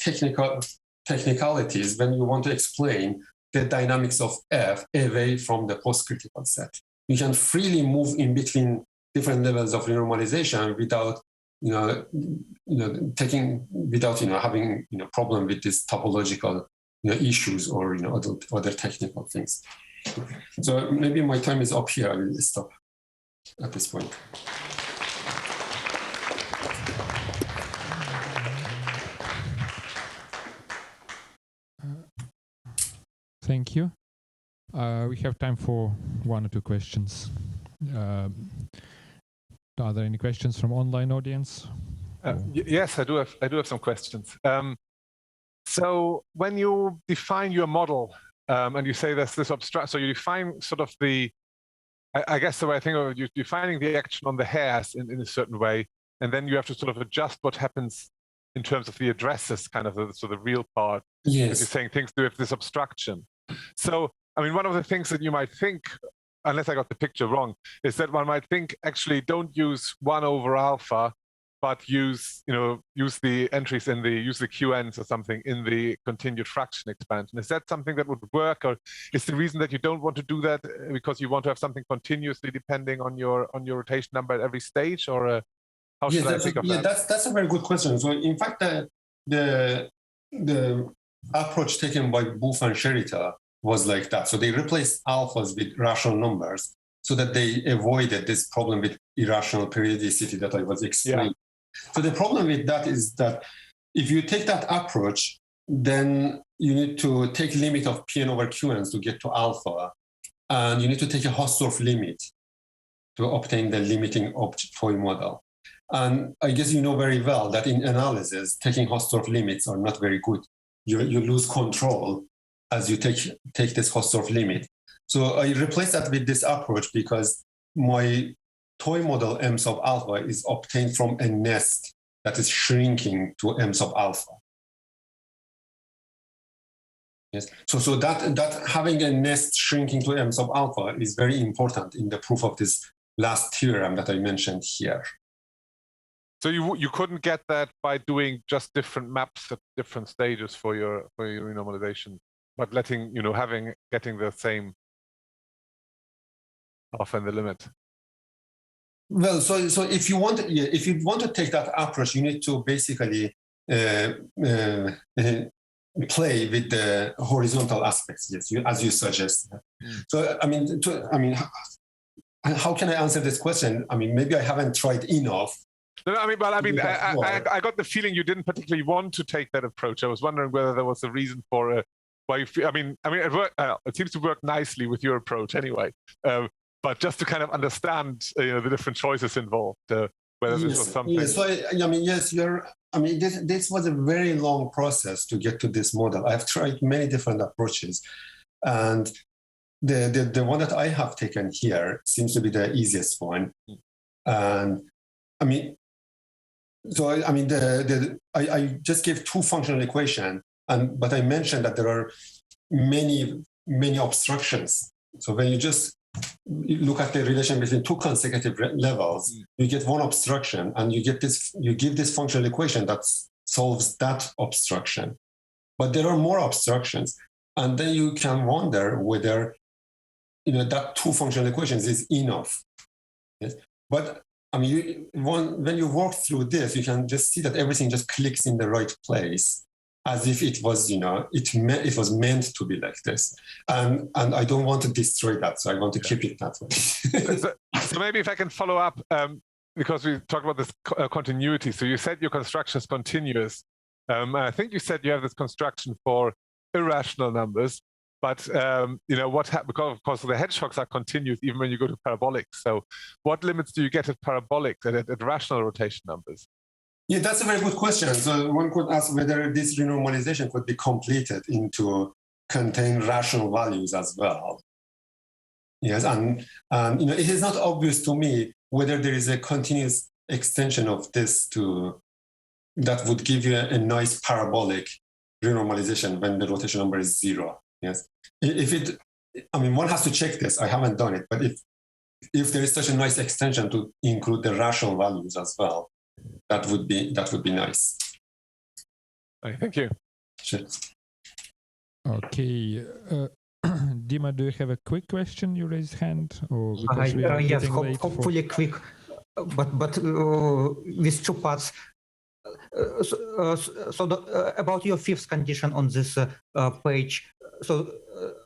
technicalities when you want to explain the dynamics of F away from the post-critical set. You can freely move in between different levels of renormalization without having problem with this topological issues or other technical things. So maybe my time is up here. I will stop at this point. Thank you. We have time for one or two questions. Are there any questions from online audience? Yes, I do have some questions. So when you define your model and you say there's this abstract, so you define sort of I guess the way I think of it, you're defining the action on the hairs in a certain way, and then you have to sort of adjust what happens in terms of the addresses, kind of the real part. Yes. Because you're saying things do have this abstraction. So, I mean, one of the things that you might think, unless I got the picture wrong, is that one might think actually don't use 1 over alpha, but use the entries in use the QNs or something in the continued fraction expansion. Is that something that would work, or is the reason that you don't want to do that because you want to have something continuously depending on your rotation number at every stage, or how should I think of that? That's a very good question. So in fact, the approach taken by Booth and Sherita was like that. So they replaced alphas with rational numbers so that they avoided this problem with irrational periodicity that I was explaining. Yeah. So the problem with that is that if you take that approach, then you need to take limit of Pn over Qns to get to alpha, and you need to take a Hausdorff limit to obtain the limiting toy model. And I guess you know very well that in analysis, taking Hausdorff limits are not very good. You lose control as you take this Hausdorff limit. So I replaced that with this approach because my toy model M sub alpha is obtained from a nest that is shrinking to M sub alpha. Yes. So that having a nest shrinking to M sub alpha is very important in the proof of this last theorem that I mentioned here. So you couldn't get that by doing just different maps at different stages for your renormalization, but getting the same alpha in the limit. Well, so if you want to take that approach, you need to basically play with the horizontal aspects, yes, as you suggest. So I mean, how can I answer this question? I mean, maybe I haven't tried enough. No, I got the feeling you didn't particularly want to take that approach. I was wondering whether there was a reason for why you feel. I mean, it seems to work nicely with your approach anyway. But just to kind of understand, the different choices involved, whether this was something. Yes. So this was a very long process to get to this model. I've tried many different approaches, and the one that I have taken here seems to be the easiest one. And I just gave 2 functional equations, but I mentioned that there are many obstructions. So when you just look at the relation between 2 consecutive levels, you get 1 obstruction, and you give this functional equation that solves that obstruction. But there are more obstructions, and then you can wonder whether that 2 functional equations is enough. Yes, but when you work through this, you can just see that everything just clicks in the right place, as if it was, it was meant to be like this. And I don't want to destroy that, so I want to keep it that way. So maybe if I can follow up, because we talked about this continuity. So you said your construction is continuous. I think you said you have this construction for irrational numbers, but because of course the hedgehogs are continuous even when you go to parabolics. So what limits do you get at parabolics at rational rotation numbers? Yeah, that's a very good question. So one could ask whether this renormalization could be completed into contain rational values as well. Yes, and it is not obvious to me whether there is a continuous extension of this that would give you a nice parabolic renormalization when the rotation number is 0. Yes, one has to check this. I haven't done it, but if there is such a nice extension to include the rational values as well, that would be nice. Thank you. Sure. Okay. Dima, do you have a quick question? You raised hand, or yes, hopefully quick, but with 2 parts. About your 5th condition on this page. So,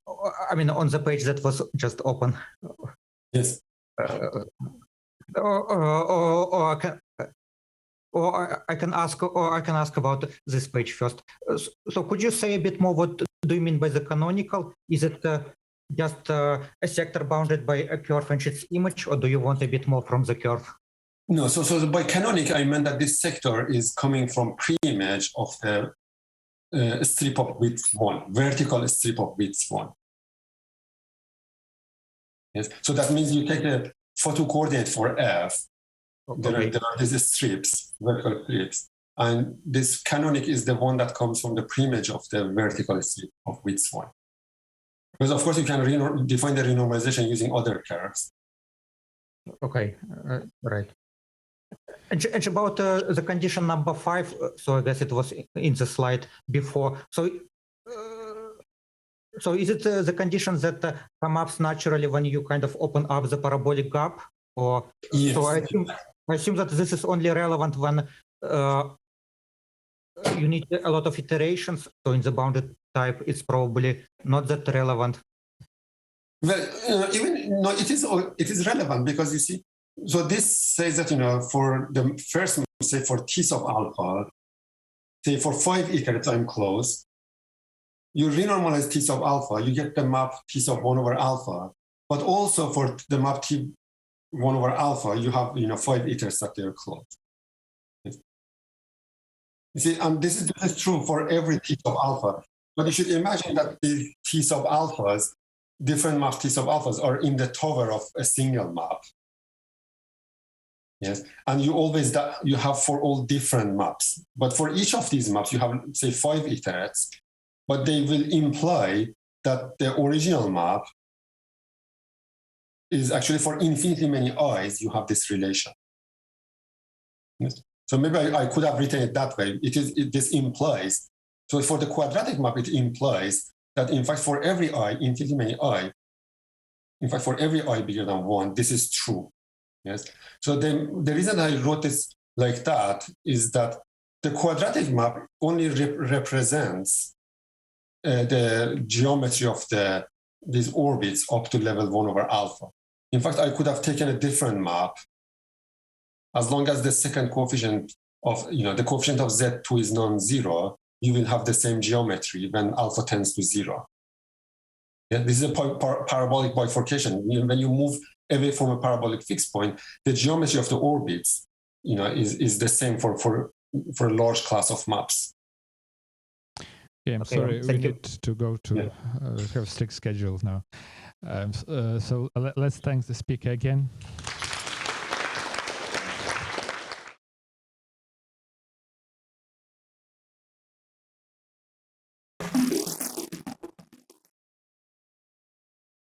on the page that was just open. Yes. Or I can ask about this page first. So could you say a bit more what do you mean by the canonical? Is it just a sector bounded by a curve and its image, or do you want a bit more from the curve? No, so by canonic, I meant that this sector is coming from pre-image of the strip of width 1, vertical strip of width 1. Yes, so that means you take a photo coordinate for F. Okay. There are these strips, vertical strips, And this canonic is the one that comes from the preimage of the vertical strip of width 1. Because of course you can define the renormalization using other curves. Okay, right. And about the condition number 5, so I guess it was in the slide before. So, so is it the condition that come up naturally when you kind of open up the parabolic gap? Or Yes. so I assume that this is only relevant when you need a lot of iterations. So in the bounded type, it's probably not that relevant. Well, even no, it is relevant because you see. So this says that for the first, say for t sub alpha, say for 5 iterates I'm closed. You renormalize t sub alpha, you get the map t sub 1 over alpha. But also for the map t 1 over alpha, you have 5 iterates that they're closed. You see, and this is true for every t sub alpha. But you should imagine that the t sub alphas, different map t sub alphas, are in the tower of a single map. Yes, and you have for all different maps. But for each of these maps, you have say 5 iterates, but they will imply that the original map is actually for infinitely many i's, you have this relation. Yes. So maybe I could have written it that way. This implies, so for the quadratic map, it implies that in fact for every I, infinitely many I, in fact for every I bigger than 1, this is true. Yes. So the reason I wrote this like that is that the quadratic map only represents the geometry of these orbits up to level 1 over alpha. In fact, I could have taken a different map as long as the second coefficient of, the coefficient of Z2 is non-zero, you will have the same geometry when alpha tends to 0. Yeah, this is a parabolic bifurcation. When you move away from a parabolic fixed point, the geometry of the orbits, is the same for a large class of maps. Yeah, I'm Okay, sorry, we thank you. need to go to have strict schedules now. So let's thank the speaker again.